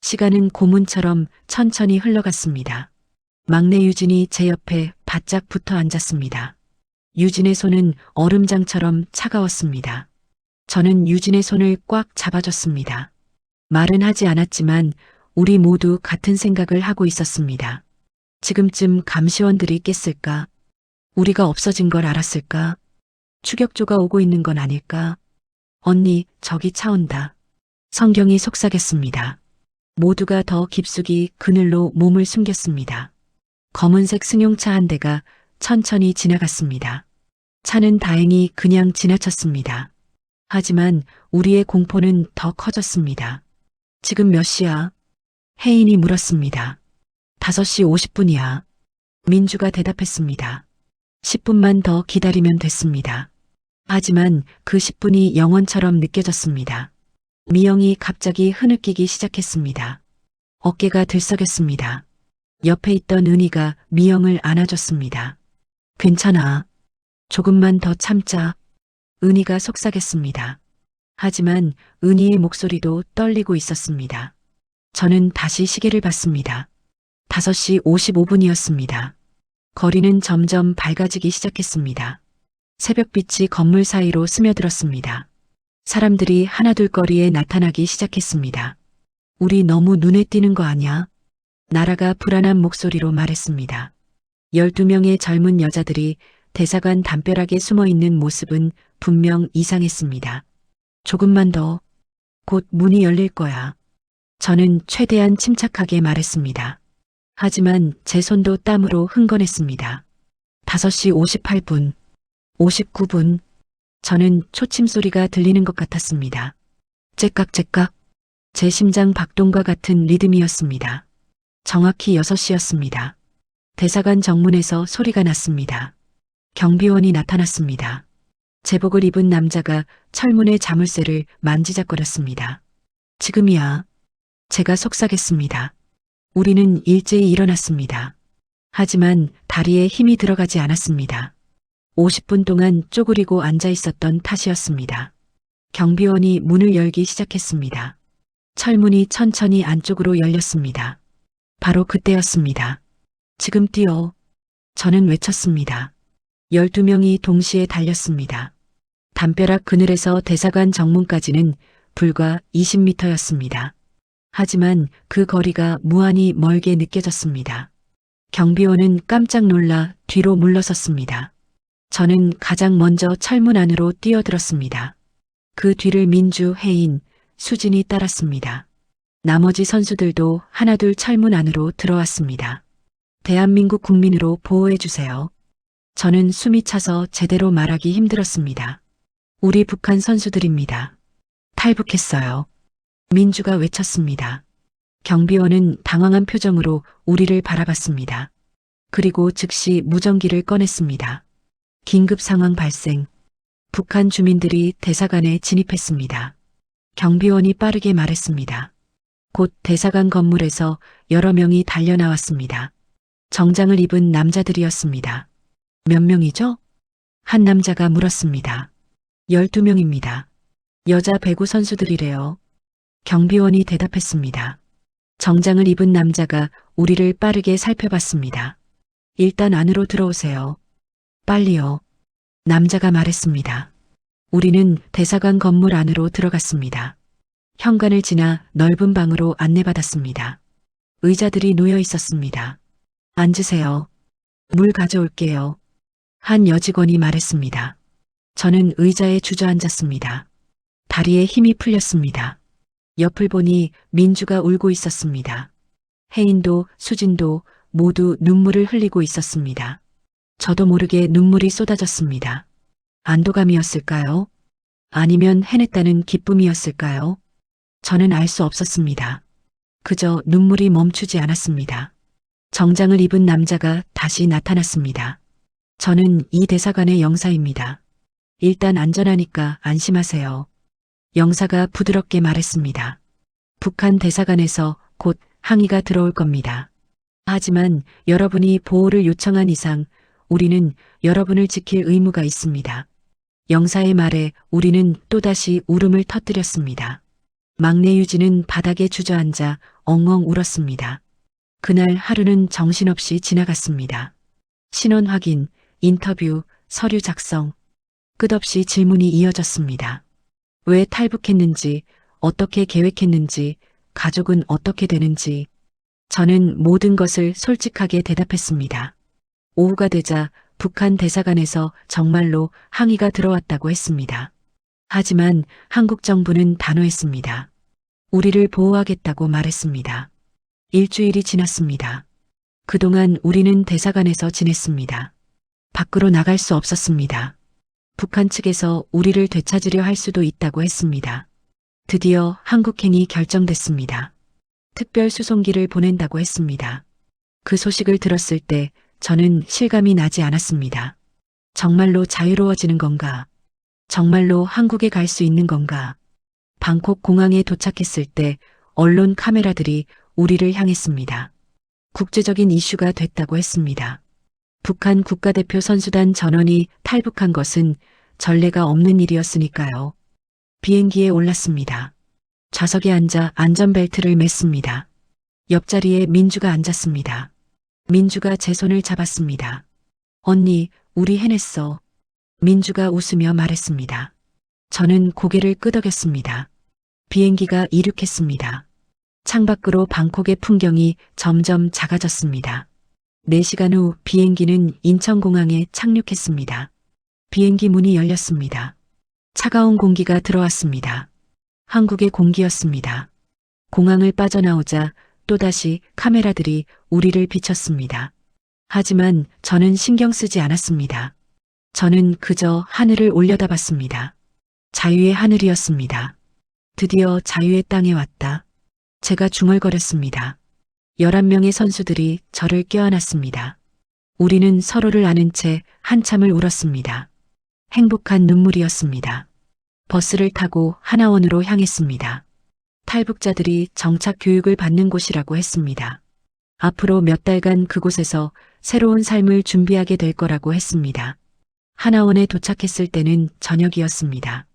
시간은 고문처럼 천천히 흘러갔습니다. 막내 유진이 제 옆에 바짝 붙어 앉았습니다. 유진의 손은 얼음장처럼 차가웠습니다. 저는 유진의 손을 꽉 잡아줬습니다. 말은 하지 않았지만 우리 모두 같은 생각을 하고 있었습니다. 지금쯤 감시원들이 깼을까? 우리가 없어진 걸 알았을까? 추격조가 오고 있는 건 아닐까? 언니, 저기 차 온다. 성경이 속삭였습니다. 모두가 더 깊숙이 그늘로 몸을 숨겼습니다. 검은색 승용차 한 대가 천천히 지나갔습니다. 차는 다행히 그냥 지나쳤습니다. 하지만 우리의 공포는 더 커졌습니다. 지금 몇 시야? 혜인이 물었습니다. 5시 50분이야. 민주가 대답했습니다. 10분만 더 기다리면 됐습니다. 하지만 그 10분이 영원처럼 느껴졌습니다. 미영이 갑자기 흐느끼기 시작했습니다. 어깨가 들썩였습니다. 옆에 있던 은희가 미영을 안아줬습니다. 괜찮아. 조금만 더 참자. 은희가 속삭였습니다. 하지만 은희의 목소리도 떨리고 있었습니다. 저는 다시 시계를 봤습니다. 5시 55분이었습니다. 거리는 점점 밝아지기 시작했습니다. 새벽빛이 건물 사이로 스며들었습니다. 사람들이 하나둘 거리에 나타나기 시작했습니다. 우리 너무 눈에 띄는 거 아냐? 나라가 불안한 목소리로 말했습니다. 12명의 젊은 여자들이 대사관 담벼락에 숨어 있는 모습은 분명 이상했습니다. 조금만 더. 곧 문이 열릴 거야. 저는 최대한 침착하게 말했습니다. 하지만 제 손도 땀으로 흥건했습니다. 5시 58분, 59분. 저는 초침 소리가 들리는 것 같았습니다. 째깍째깍. 제 심장 박동과 같은 리듬이었습니다. 정확히 6시였습니다. 대사관 정문에서 소리가 났습니다. 경비원이 나타났습니다. 제복을 입은 남자가 철문의 자물쇠를 만지작거렸습니다. 지금이야. 제가 속삭였습니다. 우리는 일제히 일어났습니다. 하지만 다리에 힘이 들어가지 않았습니다. 50분 동안 쪼그리고 앉아 있었던 탓이었습니다. 경비원이 문을 열기 시작했습니다. 철문이 천천히 안쪽으로 열렸습니다. 바로 그때였습니다. 지금 뛰어. 저는 외쳤습니다. 12명이 동시에 달렸습니다. 담벼락 그늘에서 대사관 정문까지는 불과 20m였습니다. 하지만 그 거리가 무한히 멀게 느껴졌습니다. 경비원은 깜짝 놀라 뒤로 물러섰습니다. 저는 가장 먼저 철문 안으로 뛰어들었습니다. 그 뒤를 민주, 혜인, 수진이 따랐습니다. 나머지 선수들도 하나둘 철문 안으로 들어왔습니다. 대한민국 국민으로 보호해주세요. 저는 숨이 차서 제대로 말하기 힘들었습니다. 우리 북한 선수들입니다. 탈북했어요. 민주가 외쳤습니다. 경비원은 당황한 표정으로 우리를 바라봤습니다. 그리고 즉시 무전기를 꺼냈습니다. 긴급 상황 발생. 북한 주민들이 대사관에 진입했습니다. 경비원이 빠르게 말했습니다. 곧 대사관 건물에서 여러 명이 달려나왔습니다. 정장을 입은 남자들이었습니다. 몇 명이죠? 한 남자가 물었습니다. 12명입니다. 여자 배구 선수들이래요. 경비원이 대답했습니다. 정장을 입은 남자가 우리를 빠르게 살펴봤습니다. 일단 안으로 들어오세요. 빨리요. 남자가 말했습니다. 우리는 대사관 건물 안으로 들어갔습니다. 현관을 지나 넓은 방으로 안내받았습니다. 의자들이 놓여 있었습니다. 앉으세요. 물 가져올게요. 한 여직원이 말했습니다. 저는 의자에 주저앉았습니다. 다리에 힘이 풀렸습니다. 옆을 보니 민주가 울고 있었습니다. 혜인도 수진도 모두 눈물을 흘리고 있었습니다. 저도 모르게 눈물이 쏟아졌습니다. 안도감이었을까요? 아니면 해냈다는 기쁨이었을까요? 저는 알 수 없었습니다. 그저 눈물이 멈추지 않았습니다. 정장을 입은 남자가 다시 나타났습니다. 저는 이 대사관의 영사입니다. 일단 안전하니까 안심하세요. 영사가 부드럽게 말했습니다. 북한 대사관에서 곧 항의가 들어올 겁니다. 하지만 여러분이 보호를 요청한 이상 우리는 여러분을 지킬 의무가 있습니다. 영사의 말에 우리는 또다시 울음을 터뜨렸습니다. 막내 유진은 바닥에 주저앉아 엉엉 울었습니다. 그날 하루는 정신없이 지나갔습니다. 신원 확인, 인터뷰, 서류 작성, 끝없이 질문이 이어졌습니다. 왜 탈북했는지, 어떻게 계획했는지, 가족은 어떻게 되는지, 저는 모든 것을 솔직하게 대답했습니다. 오후가 되자 북한 대사관에서 정말로 항의가 들어왔다고 했습니다. 하지만 한국 정부는 단호했습니다. 우리를 보호하겠다고 말했습니다. 일주일이 지났습니다. 그동안 우리는 대사관에서 지냈습니다. 밖으로 나갈 수 없었습니다. 북한 측에서 우리를 되찾으려 할 수도 있다고 했습니다. 드디어 한국행이 결정됐습니다. 특별 수송기를 보낸다고 했습니다. 그 소식을 들었을 때 저는 실감이 나지 않았습니다. 정말로 자유로워지는 건가? 정말로 한국에 갈 수 있는 건가? 방콕 공항에 도착했을 때 언론 카메라들이 우리를 향했습니다. 국제적인 이슈가 됐다고 했습니다. 북한 국가대표 선수단 전원이 탈북한 것은 전례가 없는 일이었으니까요. 비행기에 올랐습니다. 좌석에 앉아 안전벨트를 맸습니다. 옆자리에 민주가 앉았습니다. 민주가 제 손을 잡았습니다. 언니, 우리 해냈어. 민주가 웃으며 말했습니다. 저는 고개를 끄덕였습니다. 비행기가 이륙했습니다. 창밖으로 방콕의 풍경이 점점 작아졌습니다. 4시간 후 비행기는 인천공항에 착륙했습니다. 비행기 문이 열렸습니다. 차가운 공기가 들어왔습니다. 한국의 공기였습니다. 공항을 빠져나오자 또다시 카메라들이 우리를 비쳤습니다. 하지만 저는 신경 쓰지 않았습니다. 저는 그저 하늘을 올려다봤습니다. 자유의 하늘이었습니다. 드디어 자유의 땅에 왔다. 제가 중얼거렸습니다. 11명의 선수들이 저를 껴안았습니다. 우리는 서로를 아는 채 한참을 울었습니다. 행복한 눈물이었습니다. 버스를 타고 하나원으로 향했습니다. 탈북자들이 정착 교육을 받는 곳이라고 했습니다. 앞으로 몇 달간 그곳에서 새로운 삶을 준비하게 될 거라고 했습니다. 하나원에 도착했을 때는 저녁이었습니다.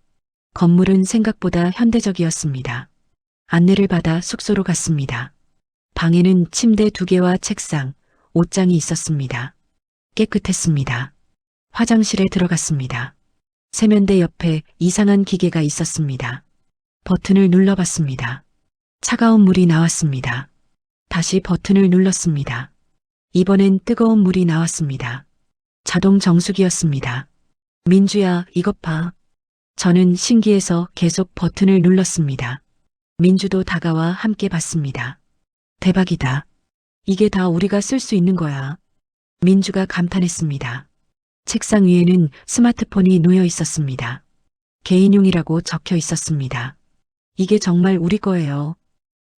건물은 생각보다 현대적이었습니다. 안내를 받아 숙소로 갔습니다. 방에는 침대 2개와 책상, 옷장이 있었습니다. 깨끗했습니다. 화장실에 들어갔습니다. 세면대 옆에 이상한 기계가 있었습니다. 버튼을 눌러봤습니다. 차가운 물이 나왔습니다. 다시 버튼을 눌렀습니다. 이번엔 뜨거운 물이 나왔습니다. 자동 정수기였습니다. 민주야, 이것 봐. 저는 신기해서 계속 버튼을 눌렀습니다. 민주도 다가와 함께 봤습니다. 대박이다. 이게 다 우리가 쓸 수 있는 거야. 민주가 감탄했습니다. 책상 위에는 스마트폰이 놓여 있었습니다. 개인용이라고 적혀 있었습니다. 이게 정말 우리 거예요.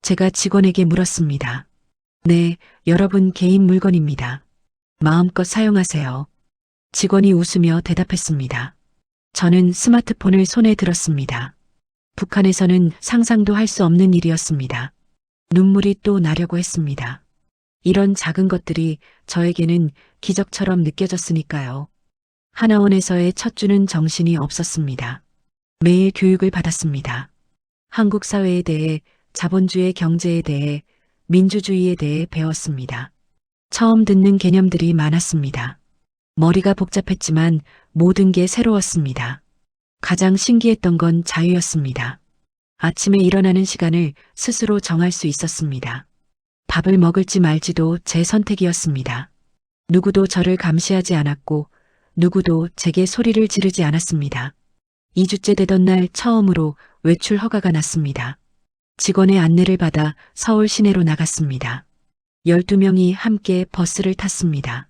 제가 직원에게 물었습니다. 네, 여러분 개인 물건입니다. 마음껏 사용하세요. 직원이 웃으며 대답했습니다. 저는 스마트폰을 손에 들었습니다. 북한에서는 상상도 할 수 없는 일이었습니다. 눈물이 또 나려고 했습니다. 이런 작은 것들이 저에게는 기적처럼 느껴졌으니까요. 하나원에서의 첫 주는 정신이 없었습니다. 매일 교육을 받았습니다. 한국 사회에 대해, 자본주의 경제에 대해, 민주주의에 대해 배웠습니다. 처음 듣는 개념들이 많았습니다. 머리가 복잡했지만 모든 게 새로웠습니다. 가장 신기했던 건 자유였습니다. 아침에 일어나는 시간을 스스로 정할 수 있었습니다. 밥을 먹을지 말지도 제 선택이었습니다. 누구도 저를 감시하지 않았고 누구도 제게 소리를 지르지 않았습니다. 2주째 되던 날 처음으로 외출 허가가 났습니다. 직원의 안내를 받아 서울 시내로 나갔습니다. 12명이 함께 버스를 탔습니다.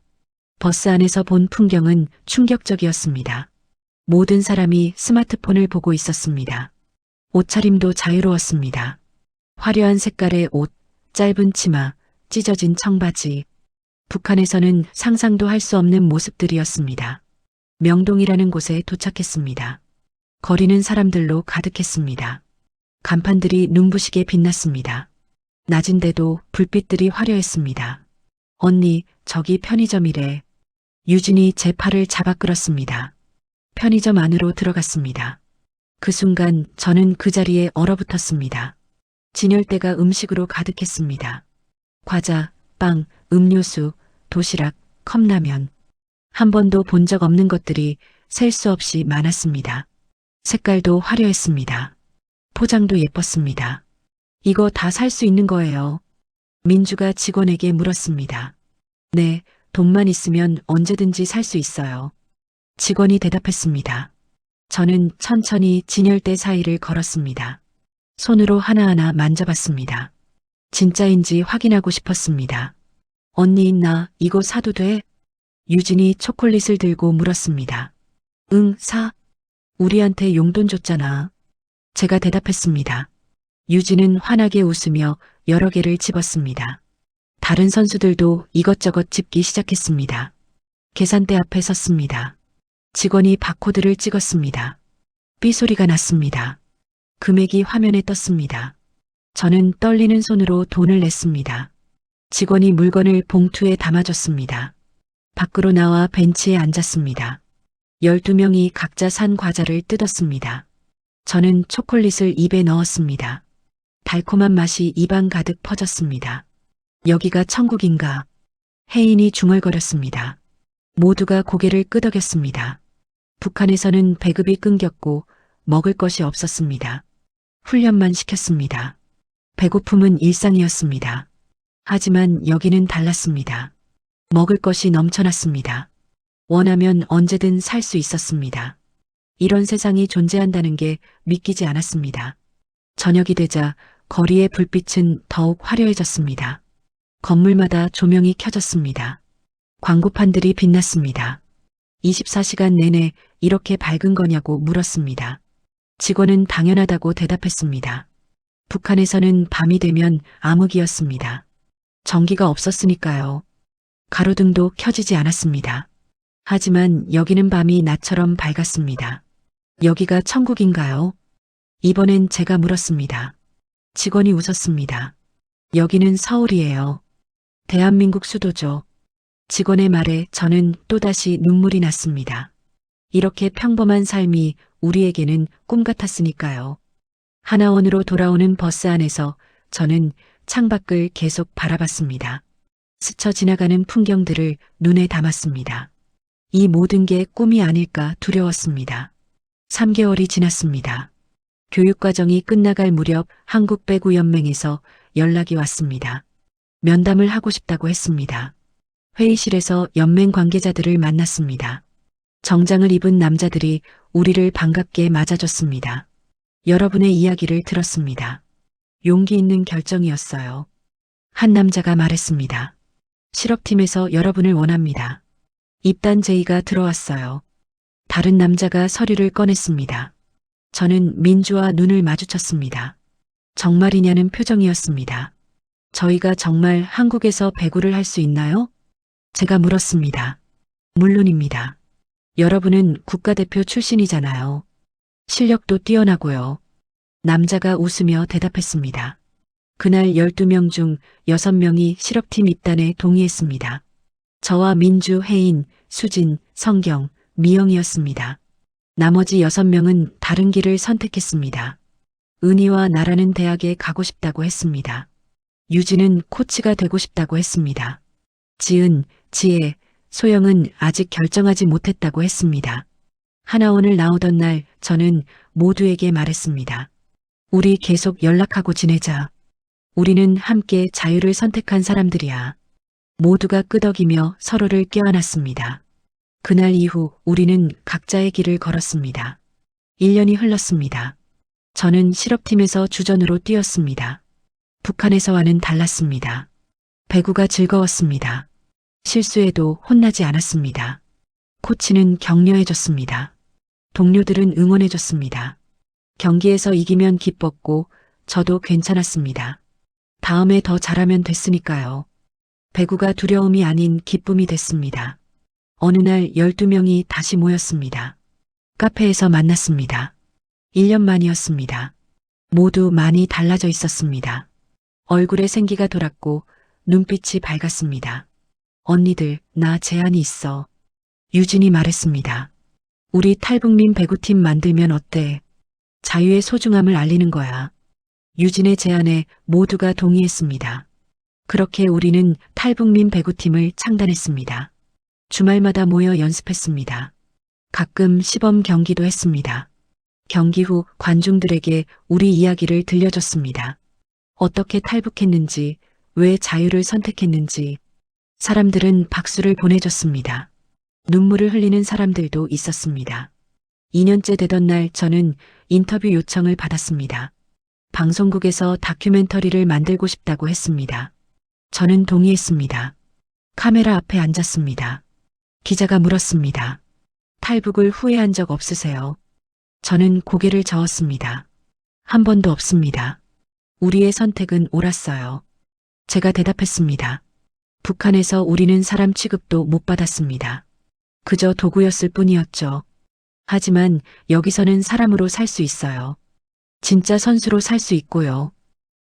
버스 안에서 본 풍경은 충격적이었습니다. 모든 사람이 스마트폰을 보고 있었습니다. 옷차림도 자유로웠습니다. 화려한 색깔의 옷, 짧은 치마, 찢어진 청바지. 북한에서는 상상도 할 수 없는 모습들이었습니다. 명동이라는 곳에 도착했습니다. 거리는 사람들로 가득했습니다. 간판들이 눈부시게 빛났습니다. 낮인데도 불빛들이 화려했습니다. 언니, 저기 편의점이래. 유진이 제 팔을 잡아 끌었습니다. 편의점 안으로 들어갔습니다. 그 순간 저는 그 자리에 얼어붙었습니다. 진열대가 음식으로 가득했습니다. 과자, 빵, 음료수, 도시락, 컵라면. 한 번도 본 적 없는 것들이 셀 수 없이 많았습니다. 색깔도 화려했습니다. 포장도 예뻤습니다. 이거 다 살 수 있는 거예요. 민주가 직원에게 물었습니다. 네, 돈만 있으면 언제든지 살 수 있어요. 직원이 대답했습니다. 저는 천천히 진열대 사이를 걸었습니다. 손으로 하나하나 만져봤습니다. 진짜인지 확인하고 싶었습니다. 언니 있나? 이거 사도 돼? 유진이 초콜릿을 들고 물었습니다. 응, 사. 우리한테 용돈 줬잖아. 제가 대답했습니다. 유진은 환하게 웃으며 여러 개를 집었습니다. 다른 선수들도 이것저것 집기 시작했습니다. 계산대 앞에 섰습니다. 직원이 바코드를 찍었습니다. 삐 소리가 났습니다. 금액이 화면에 떴습니다. 저는 떨리는 손으로 돈을 냈습니다. 직원이 물건을 봉투에 담아줬습니다. 밖으로 나와 벤치에 앉았습니다. 12명이 각자 산 과자를 뜯었습니다. 저는 초콜릿을 입에 넣었습니다. 달콤한 맛이 입안 가득 퍼졌습니다. 여기가 천국인가? 혜인이 중얼거렸습니다. 모두가 고개를 끄덕였습니다. 북한에서는 배급이 끊겼고 먹을 것이 없었습니다. 훈련만 시켰습니다. 배고픔은 일상이었습니다. 하지만 여기는 달랐습니다. 먹을 것이 넘쳐났습니다. 원하면 언제든 살 수 있었습니다. 이런 세상이 존재한다는 게 믿기지 않았습니다. 저녁이 되자 거리의 불빛은 더욱 화려해졌습니다. 건물마다 조명이 켜졌습니다. 광고판들이 빛났습니다. 24시간 내내 이렇게 밝은 거냐고 물었습니다. 직원은 당연하다고 대답했습니다. 북한에서는 밤이 되면 암흑이었습니다. 전기가 없었으니까요. 가로등도 켜지지 않았습니다. 하지만 여기는 밤이 낮처럼 밝았습니다. 여기가 천국인가요? 이번엔 제가 물었습니다. 직원이 웃었습니다. 여기는 서울이에요. 대한민국 수도죠. 직원의 말에 저는 또다시 눈물이 났습니다. 이렇게 평범한 삶이 우리에게는 꿈 같았으니까요. 하나원으로 돌아오는 버스 안에서 저는 창밖을 계속 바라봤습니다. 스쳐 지나가는 풍경들을 눈에 담았습니다. 이 모든 게 꿈이 아닐까 두려웠습니다. 3개월이 지났습니다. 교육과정이 끝나갈 무렵 한국배구연맹에서 연락이 왔습니다. 면담을 하고 싶다고 했습니다. 회의실에서 연맹 관계자들을 만났습니다. 정장을 입은 남자들이 우리를 반갑게 맞아줬습니다. 여러분의 이야기를 들었습니다. 용기 있는 결정이었어요. 한 남자가 말했습니다. 실업팀에서 여러분을 원합니다. 입단 제의가 들어왔어요. 다른 남자가 서류를 꺼냈습니다. 저는 민주와 눈을 마주쳤습니다. 정말이냐는 표정이었습니다. 저희가 정말 한국에서 배구를 할 수 있나요? 제가 물었습니다. 물론입니다. 여러분은 국가대표 출신이잖아요. 실력도 뛰어나고요. 남자가 웃으며 대답했습니다. 그날 12명 중 6명이 실업팀 입단에 동의했습니다. 저와 민주, 혜인, 수진, 성경, 미영이었습니다. 나머지 6명은 다른 길을 선택했습니다. 은희와 나라는 대학에 가고 싶다고 했습니다. 유진은 코치가 되고 싶다고 했습니다. 지은, 지혜, 소영은 아직 결정하지 못했다고 했습니다. 하나원을 나오던 날 저는 모두에게 말했습니다. 우리 계속 연락하고 지내자. 우리는 함께 자유를 선택한 사람들이야. 모두가 끄덕이며 서로를 껴안았습니다. 그날 이후 우리는 각자의 길을 걸었습니다. 1년이 흘렀습니다. 저는 실업팀에서 주전으로 뛰었습니다. 북한에서와는 달랐습니다. 배구가 즐거웠습니다. 실수해도 혼나지 않았습니다. 코치는 격려해줬습니다. 동료들은 응원해줬습니다. 경기에서 이기면 기뻤고 저도 괜찮았습니다. 다음에 더 잘하면 됐으니까요. 배구가 두려움이 아닌 기쁨이 됐습니다. 어느 날 12명이 다시 모였습니다. 카페에서 만났습니다. 1년 만이었습니다. 모두 많이 달라져 있었습니다. 얼굴에 생기가 돌았고 눈빛이 밝았습니다. 언니들, 나 제안이 있어. 유진이 말했습니다. 우리 탈북민 배구팀 만들면 어때? 자유의 소중함을 알리는 거야. 유진의 제안에 모두가 동의했습니다. 그렇게 우리는 탈북민 배구팀을 창단했습니다. 주말마다 모여 연습했습니다. 가끔 시범 경기도 했습니다. 경기 후 관중들에게 우리 이야기를 들려줬습니다. 어떻게 탈북했는지, 왜 자유를 선택했는지, 사람들은 박수를 보내줬습니다. 눈물을 흘리는 사람들도 있었습니다. 2년째 되던 날 저는 인터뷰 요청을 받았습니다. 방송국에서 다큐멘터리를 만들고 싶다고 했습니다. 저는 동의했습니다. 카메라 앞에 앉았습니다. 기자가 물었습니다. 탈북을 후회한 적 없으세요? 저는 고개를 저었습니다. 한 번도 없습니다. 우리의 선택은 옳았어요. 제가 대답했습니다. 북한에서 우리는 사람 취급도 못 받았습니다. 그저 도구였을 뿐이었죠. 하지만 여기서는 사람으로 살 수 있어요. 진짜 선수로 살 수 있고요.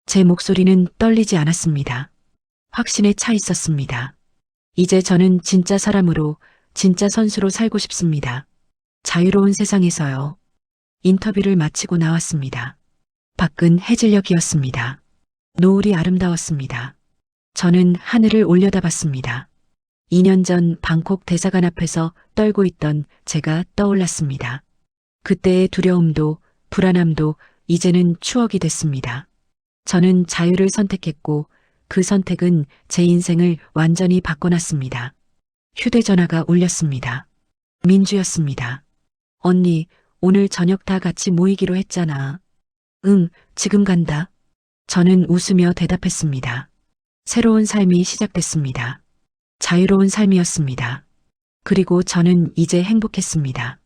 제 목소리는 떨리지 않았습니다. 확신에 차 있었습니다. 이제 저는 진짜 사람으로, 진짜 선수로 살고 싶습니다. 자유로운 세상에서요. 인터뷰를 마치고 나왔습니다. 밖은 해질녘이었습니다. 노을이 아름다웠습니다. 저는 하늘을 올려다봤습니다. 2년 전 방콕 대사관 앞에서 떨고 있던 제가 떠올랐습니다. 그때의 두려움도 불안함도 이제는 추억이 됐습니다. 저는 자유를 선택했고 그 선택은 제 인생을 완전히 바꿔놨습니다. 휴대전화가 울렸습니다. 민주였습니다. 언니, 오늘 저녁 다 같이 모이기로 했잖아. 응, 지금 간다. 저는 웃으며 대답했습니다. 새로운 삶이 시작됐습니다. 자유로운 삶이었습니다. 그리고 저는 이제 행복했습니다.